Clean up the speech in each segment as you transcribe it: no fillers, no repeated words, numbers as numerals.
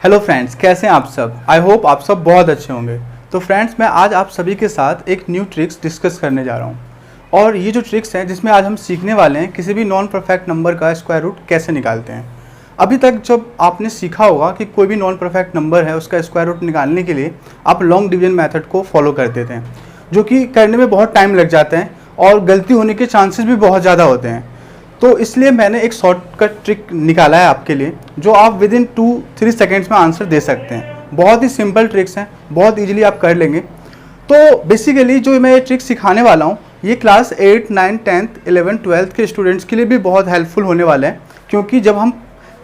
Hello friends, कैसे हैं आप सब। आई होप आप सब बहुत अच्छे होंगे। तो फ्रेंड्स, मैं आज आप सभी के साथ एक न्यू ट्रिक्स डिस्कस करने जा रहा हूं। और ये जो ट्रिक्स हैं जिसमें आज हम सीखने वाले हैं किसी भी नॉन परफेक्ट नंबर का स्क्वायर रूट कैसे निकालते हैं। अभी तक जब आपने सीखा होगा कि कोई भी नॉन परफेक्ट नंबर है उसका स्क्वायर रूट निकालने के लिए आप लॉन्ग डिवीजन मेथड को फॉलो करते थे, जो कि करने में बहुत टाइम लग जाता है और गलती होने के चांसेस भी बहुत ज़्यादा होते हैं। तो इसलिए मैंने एक शॉर्टकट ट्रिक निकाला है आपके लिए, जो आप विद इन 2-3 सेकेंड्स में आंसर दे सकते हैं। बहुत ही सिंपल ट्रिक्स हैं, बहुत इजीली आप कर लेंगे। तो बेसिकली जो मैं ये ट्रिक सिखाने वाला हूँ ये क्लास 8, 9, 10th, 11th, 12th के स्टूडेंट्स के लिए भी बहुत हेल्पफुल होने वाला है, क्योंकि जब हम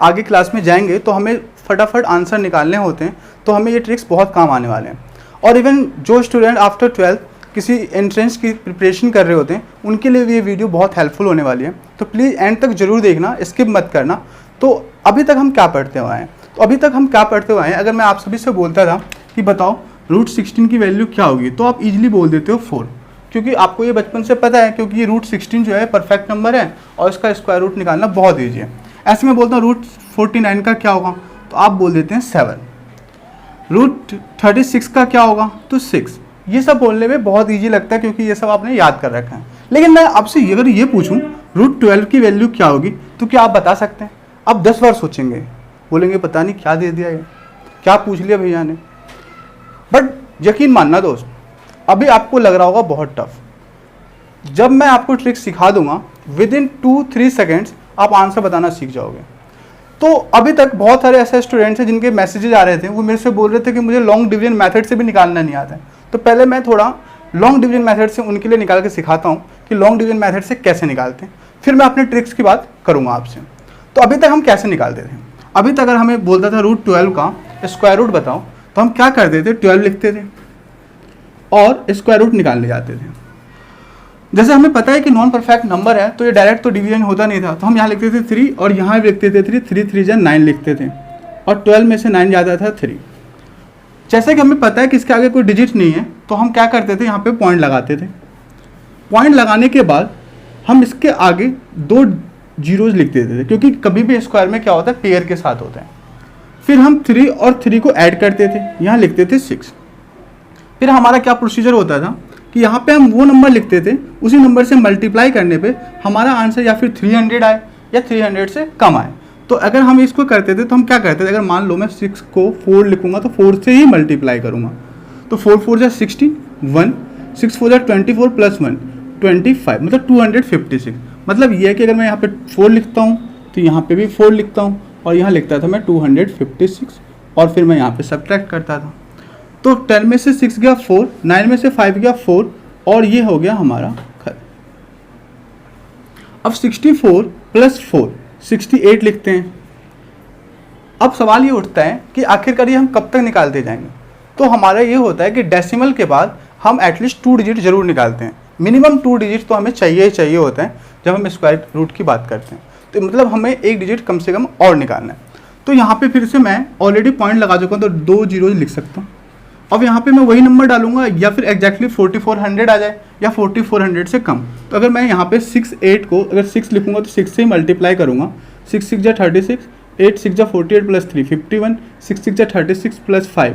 आगे क्लास में जाएंगे तो हमें फटाफट आंसर निकालने होते हैं, तो हमें ये ट्रिक्स बहुत काम आने वाले हैं। और इवन जो स्टूडेंट आफ्टर 12th किसी एंट्रेंस की प्रिपरेशन कर रहे होते हैं उनके लिए भी ये वीडियो बहुत हेल्पफुल होने वाली है। तो प्लीज़ एंड तक जरूर देखना, स्किप मत करना। तो अभी तक हम क्या पढ़ते हुए हैं, अगर मैं आप सभी से बोलता था कि बताओ रूट 16 की वैल्यू क्या होगी, तो आप इजीली बोल देते हो 4, क्योंकि आपको ये बचपन से पता है, क्योंकि ये रूट 16 जो है परफेक्ट नंबर है और इसका स्क्वायर रूट निकालना बहुत ईजी है। ऐसे मैं बोलता हूँ रूट 49 का क्या होगा, तो आप बोल देते हैं 7। रूट 36 का क्या होगा, तो 6। ये सब बोलने में बहुत इजी लगता है क्योंकि ये सब आपने याद कर रखा है। लेकिन मैं आपसे अगर ये पूछूं रूट 12 की वैल्यू क्या होगी, तो क्या आप बता सकते हैं? आप 10 बार सोचेंगे, बोलेंगे पता नहीं क्या दे दिया, ये क्या पूछ लिया भैया ने। बट यकीन मानना दोस्त, अभी आपको लग रहा होगा बहुत टफ। जब मैं आपको ट्रिक सिखा दूंगा विद इन 2-3 सेकेंड्स आप आंसर बताना सीख जाओगे। तो अभी तक बहुत सारे ऐसे स्टूडेंट्स हैं जिनके मैसेजेस आ रहे थे, वो मेरे से बोल रहे थे कि मुझे लॉन्ग डिवीजन मेथड से भी निकालना नहीं आता है। तो पहले मैं थोड़ा लॉन्ग डिवीजन मेथड से उनके लिए निकाल के सिखाता हूँ कि लॉन्ग डिवीजन मेथड से कैसे निकालते हैं, फिर मैं अपने ट्रिक्स की बात करूँगा आपसे। तो अभी तक हम कैसे निकालते थे, अभी तक अगर हमें बोलता था रूट 12 का स्क्वायर रूट बताओ, तो हम क्या करते थे, 12 लिखते थे और स्क्वायर रूट निकालने जाते थे। जैसे हमें पता है कि नॉन परफेक्ट नंबर है तो ये डायरेक्ट तो डिवीजन होता नहीं था, तो हम यहाँ लिखते थे 3 और यहाँ भी लिखते थे 3, 3 3 जा 9 लिखते थे और 12 में से 9 जाता था 3। जैसे कि हमें पता है कि इसके आगे कोई डिजिट नहीं है, तो हम क्या करते थे, यहाँ पे पॉइंट लगाते थे। पॉइंट लगाने के बाद हम इसके आगे 2 जीरोज लिख देते थे, क्योंकि कभी भी स्क्वायर में क्या होता है, पेयर के साथ होता है। फिर हम 3 और 3 को ऐड करते थे, यहाँ लिखते थे 6। फिर हमारा क्या प्रोसीजर होता था कि यहाँ पे हम वो नंबर लिखते थे, उसी नंबर से मल्टीप्लाई करने पे हमारा आंसर या फिर 300 आए या 300 से कम आए। तो अगर हम इसको करते थे तो हम क्या करते थे, अगर मान लो मैं 6 को 4 लिखूंगा तो 4 से ही मल्टीप्लाई करूंगा, तो 4 4 जा 16, 1, 6 4 जा 24 प्लस 1 25, मतलब 256। मतलब ये है कि अगर मैं यहाँ पे 4 लिखता हूँ तो यहाँ पे भी 4 लिखता हूँ और यहाँ लिखता था मैं 256 और फिर मैं यहाँ पे सब्ट्रैक्ट करता था। तो 10 में से 6 गया 4, 9 में से 5 गया 4 और ये हो गया हमारा खत्म। अब 64 प्लस 4 68 लिखते हैं। अब सवाल ये उठता है कि आखिरकार ये हम कब तक निकालते जाएंगे। तो हमारा ये होता है कि डेसिमल के बाद हम एटलीस्ट 2 डिजिट जरूर निकालते हैं। मिनिमम 2 डिजिट तो हमें चाहिए ही चाहिए होता है जब हम स्क्वायर रूट की बात करते हैं। तो मतलब हमें एक डिजिट कम से कम और निकालना है। तो यहाँ पे फिर से मैं ऑलरेडी पॉइंट लगा चुका हूँ, तो 2 जीरोज लिख सकता हूँ। अब यहाँ पे मैं वही नंबर डालूंगा, या फिर एग्जैक्टली 4400 आ जाए या 4400 से कम। तो अगर मैं यहाँ पे 68 को अगर 6 लिखूंगा तो 6 से ही मल्टीप्लाई करूंगा। 6 6 जा 36, 8 6 जा 48 प्लस 3 51, 6 6 जा 36 प्लस 5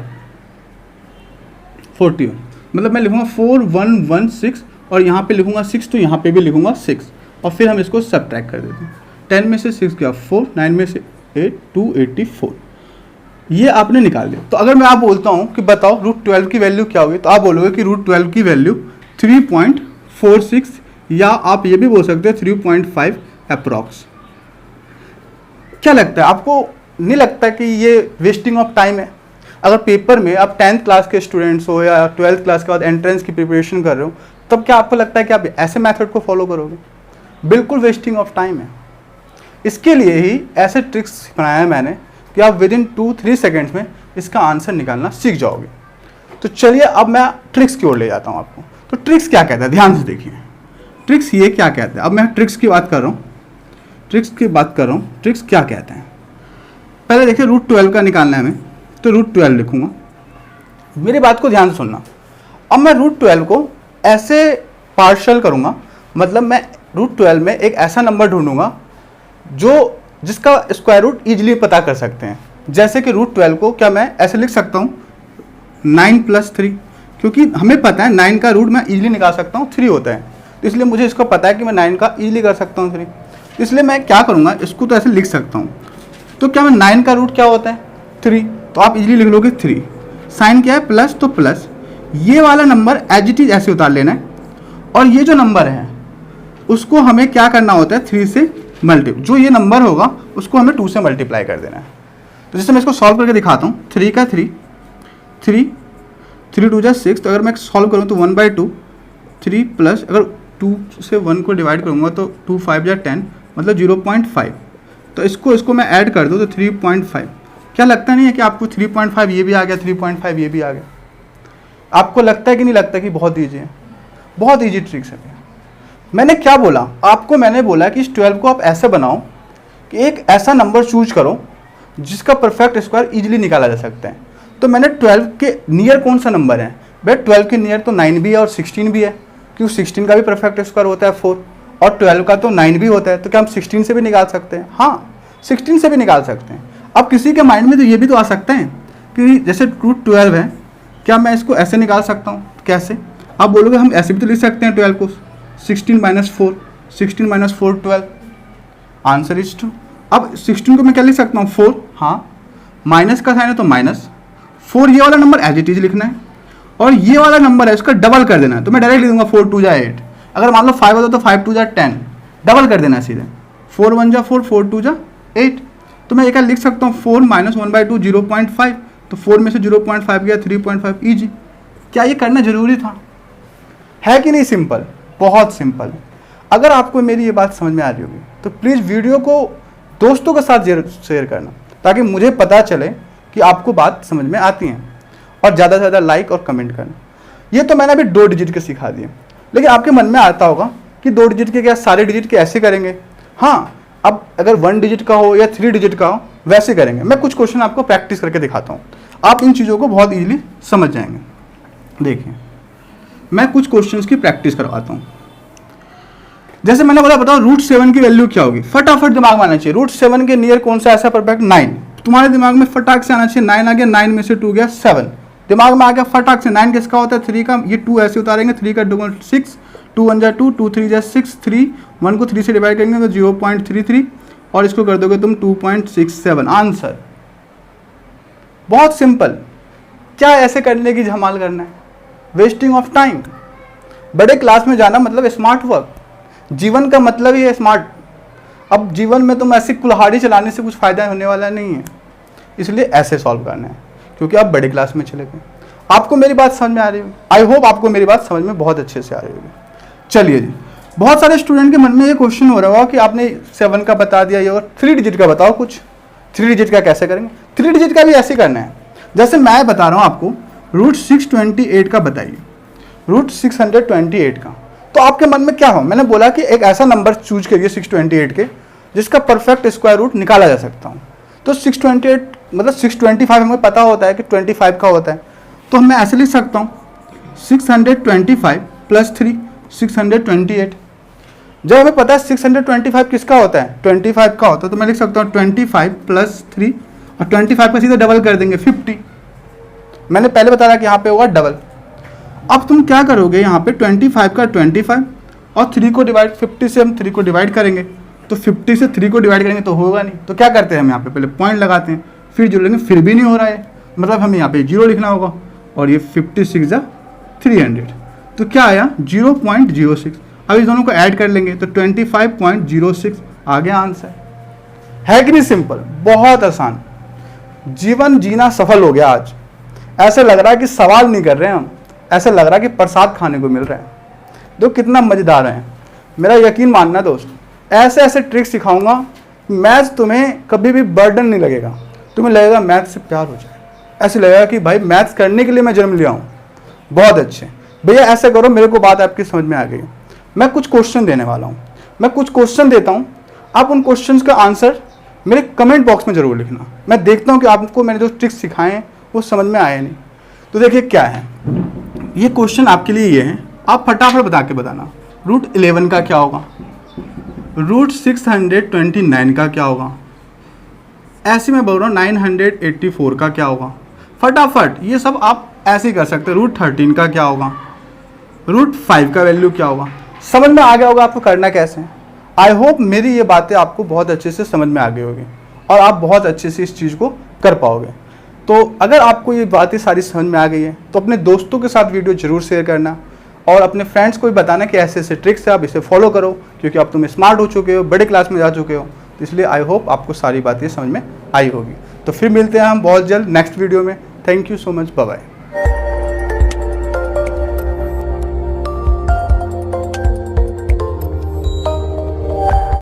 41। मतलब मैं लिखूंगा 4116 और यहाँ पे लिखूंगा 6, तो यहाँ पे भी लिखूंगा 6 और फिर हम इसको सब्ट्रैक्ट कर देते हैं। 10 में से 6 गया 4, 9 में से 8 284। ये आपने निकाल लिया। तो अगर मैं आप बोलता हूँ कि बताओ रूट 12 की वैल्यू क्या होगी, तो आप बोलोगे कि रूट 12 की वैल्यू 3.46, या आप ये भी बोल सकते हैं 3.5 अप्रॉक्स। क्या लगता है आपको? नहीं लगता कि ये वेस्टिंग ऑफ टाइम है? अगर पेपर में आप 10th क्लास के स्टूडेंट्स हो या 12th क्लास के बाद एंट्रेंस की प्रिपरेशन कर रहे हो, तब क्या आपको लगता है कि आप ऐसे मेथड को फॉलो करोगे? बिल्कुल वेस्टिंग ऑफ टाइम है। इसके लिए ही ऐसे ट्रिक्स बनाया है मैंने कि आप विद इन 2-3 सेकेंड्स में इसका आंसर निकालना सीख जाओगे। तो चलिए अब मैं ट्रिक्स की ओर ले जाता हूँ आपको। तो ट्रिक्स क्या कहता है, ध्यान से देखिए। ट्रिक्स ये क्या कहता है, अब मैं ट्रिक्स की बात कर रहा हूँ, ट्रिक्स क्या कहते हैं। पहले देखिए रूट 12 का निकालना है हमें, तो रूट 12 लिखूंगा। मेरी बात को ध्यान से सुनना। अब मैं रूट 12 को ऐसे पार्शल करूँगा, मतलब मैं रूट 12 में एक ऐसा नंबर ढूंढूंगा जिसका स्क्वायर रूट इजीली पता कर सकते हैं। जैसे कि √12 को क्या मैं ऐसे लिख सकता हूँ 9 + 3, क्योंकि हमें पता है 9 का रूट मैं इजीली निकाल सकता हूँ 3 होता है, तो इसलिए मुझे इसको पता है कि मैं 9 का इजीली कर सकता हूँ 3, तो इसलिए मैं क्या करूँगा, इसको तो ऐसे लिख सकता हूँ। तो क्या मैं 9 का रूट क्या होता है 3, तो आप इजीली लिख लोगे 3, साइन क्या है प्लस, तो प्लस ये वाला नंबर एज इट इज ऐसे उतार लेना है, और ये जो नंबर है उसको हमें क्या करना होता है 3 से मल्टीप्लाई, जो ये नंबर होगा उसको हमें 2 से मल्टीप्लाई कर देना है। तो जैसे मैं इसको सॉल्व करके दिखाता हूँ, 3 का 3, 3 2 = 6, तो अगर मैं सॉल्व करूँ तो 1/2, 3 प्लस अगर 2 से 1 को डिवाइड करूँगा तो 2 5 = 10, मतलब 0.5, तो इसको मैं ऐड कर दूँ तो 3.5। क्या लगता नहीं है कि आपको 3.5 ये भी आ गया, 3.5 ये भी आ गया? आपको लगता है कि नहीं लगता कि बहुत ईजी है? बहुत ईजी ट्रिक्स है। मैंने क्या बोला आपको, मैंने बोला कि इस 12 को आप ऐसे बनाओ कि एक ऐसा नंबर चूज करो जिसका परफेक्ट स्क्वायर इजीली निकाला जा सकता है। तो मैंने 12 के नियर कौन सा नंबर है भाई, 12 के नियर तो 9 भी है और 16 भी है, क्योंकि 16 का भी परफेक्ट स्क्वायर होता है 4, और 12 का तो 9 भी होता है, तो क्या हम 16 से भी निकाल सकते हैं? हाँ, 16 से भी निकाल सकते हैं। अब किसी के माइंड में तो ये भी तो आ सकता है कि जैसे √12 है, क्या मैं इसको ऐसे निकाल सकता हूँ? कैसे? आप बोलोगे हम ऐसे भी तो लिख सकते हैं 12 को, 16 - 4, 16 - 4 12, आंसर इज ट्रू। अब 16 को मैं क्या लिख सकता हूँ 4, हाँ, माइनस का साइन है तो -4, ये वाला नंबर एज इट इज लिखना है, और ये वाला नंबर है उसका डबल कर देना है, तो मैं डायरेक्ट लिख दूंगा 4 2 = 8। अगर मान लो 5 होता तो 5 2 = 10, डबल कर देना है सीधे, 4 1 = 4, 4 2 = 8। तो मैं एक लिख सकता हूँ 4 - 1/2 0.5, तो 4 में से 0.5 गया 3.5, ईजी। क्या ये करना जरूरी था? है कि नहीं सिंपल? बहुत सिंपल। अगर आपको मेरी ये बात समझ में आ रही होगी तो प्लीज़ वीडियो को दोस्तों के साथ शेयर करना, ताकि मुझे पता चले कि आपको बात समझ में आती है, और ज़्यादा से ज़्यादा लाइक और कमेंट करना। ये तो मैंने अभी 2 डिजिट के सिखा दिए, लेकिन आपके मन में आता होगा कि 2 डिजिट के क्या सारे डिजिट के ऐसे करेंगे? हाँ, अब अगर 1 डिजिट का हो या 3 डिजिट का हो वैसे करेंगे। मैं कुछ क्वेश्चन आपको प्रैक्टिस करके दिखाता हूँ, आप इन चीज़ों को बहुत ईजिली समझ जाएंगे। देखिए, मैं कुछ क्वेश्चंस की प्रैक्टिस करवाता हूँ। जैसे मैंने बोला, बताओ √7 की वैल्यू क्या होगी? फटाफट दिमाग में आना चाहिए। √7 के नियर कौन सा ऐसा परफेक्ट? 9। तुम्हारे दिमाग में फटाक से आना चाहिए, 9 आ गया, 9 में से 2 गया 7, दिमाग में आ गया फटाक से। 9 किसका होता है? 3 का। ये 2 ऐसे उतारेंगे, 3 का 2 6, 2 1 = 2, 2 3 = 6, 3 1 को 3 से डिवाइड करेंगे तो 0.33, और इसको कर दोगे तुम 2.67, आंसर। बहुत सिंपल। क्या ऐसे करने की झमाल करना है? Wasting of time. बड़े क्लास में जाना मतलब स्मार्ट वर्क, जीवन का मतलब ही है स्मार्ट। अब जीवन में तुम ऐसी कुल्हाड़ी चलाने से कुछ फायदा होने वाला नहीं है, इसलिए ऐसे सॉल्व करना है, क्योंकि आप बड़े क्लास में चले गए। आपको मेरी बात समझ में आ रही होगी? आई होप आपको मेरी बात समझ में बहुत अच्छे से आ रही होगी। चलिए जी, बहुत सारे स्टूडेंट के मन में ये क्वेश्चन हो रहा होगा कि आपने 7 का बता दिया, ये और 3 डिजिट का बताओ कुछ। 3 डिजिट का कैसे करेंगे? 3 डिजिट का भी ऐसे करना है जैसे मैं बता रहा हूँ आपको। √628 का बताइए, √628 का। तो आपके मन में क्या हो? मैंने बोला कि एक ऐसा नंबर चूज करिए 628 के जिसका परफेक्ट स्क्वायर रूट निकाला जा सकता हूँ। तो 628 मतलब 625 हमें पता होता है कि 25 का होता है, तो मैं ऐसे लिख सकता हूँ 625 + 3 628। जब हमें पता है 625 किसका होता है? 25 का होता है, तो मैं लिख सकता हूँ 25 + 3, और 25 का सीधा डबल कर देंगे 50। मैंने पहले बताया कि यहाँ पे होगा डबल। अब तुम क्या करोगे, यहाँ पे 25 का 25 और 3 को डिवाइड, 50 से हम 3 को डिवाइड करेंगे, तो 50 से 3 को डिवाइड करेंगे तो होगा नहीं, तो क्या करते हैं हम यहाँ पे पहले पॉइंट लगाते हैं, फिर जोड़ेंगे, फिर भी नहीं हो रहा है, मतलब हमें यहाँ पे 0 लिखना होगा, और ये 56 = 300, तो क्या आया 0.06। अब इस दोनों को ऐड कर लेंगे तो 25.06 आ गया आंसर। है कि नहीं सिंपल? बहुत आसान। जीवन जीना सफल हो गया आज। ऐसे लग रहा है कि सवाल नहीं कर रहे हैं हम, ऐसे लग रहा है कि प्रसाद खाने को मिल रहा है। तो कितना मज़ेदार है, मेरा यकीन मानना दोस्त। ऐसे ऐसे ट्रिक सिखाऊंगा, मैथ्स तुम्हें कभी भी बर्डन नहीं लगेगा, तुम्हें लगेगा मैथ्स से प्यार हो जाए, ऐसे लगेगा कि भाई मैथ्स करने के लिए मैं जन्म लिया हूँ। बहुत अच्छे भैया, ऐसे करो, मेरे को बात आपकी समझ में आ गई। मैं कुछ क्वेश्चन देने वाला हूँ, मैं कुछ क्वेश्चन देता हूँ, आप उन क्वेश्चंस का आंसर मेरे कमेंट बॉक्स में ज़रूर लिखना। मैं देखता हूँ कि आपको मैंने जो ट्रिक्स सिखाए हैं वो समझ में आए नहीं। तो देखिए क्या है, ये क्वेश्चन आपके लिए ये है, आप फटाफट बता के बताना। √11 का क्या होगा? √629 का क्या होगा? ऐसे मैं बोल रहा हूँ 984 का क्या होगा, फटाफट ये सब आप ऐसे ही कर सकते हैं। √13 का क्या होगा, √5 का वैल्यू क्या होगा, समझ में आ गया होगा आपको करना कैसे है। आई होप मेरी ये बातें आपको बहुत अच्छे से समझ में आ गई होगी और आप बहुत अच्छे से इस चीज़ को कर पाओगे। तो अगर आपको ये बातें सारी समझ में आ गई है तो अपने दोस्तों के साथ वीडियो जरूर शेयर करना और अपने फ्रेंड्स को भी बताना कि ऐसे ऐसे ट्रिक्स है, आप इसे फॉलो करो, क्योंकि अब तुम स्मार्ट हो चुके हो, बड़े क्लास में जा चुके हो। तो इसलिए आई होप आपको सारी बातें समझ में आई होगी। तो फिर मिलते हैं हम बहुत जल्द नेक्स्ट वीडियो में। Thank you so much, bye bye.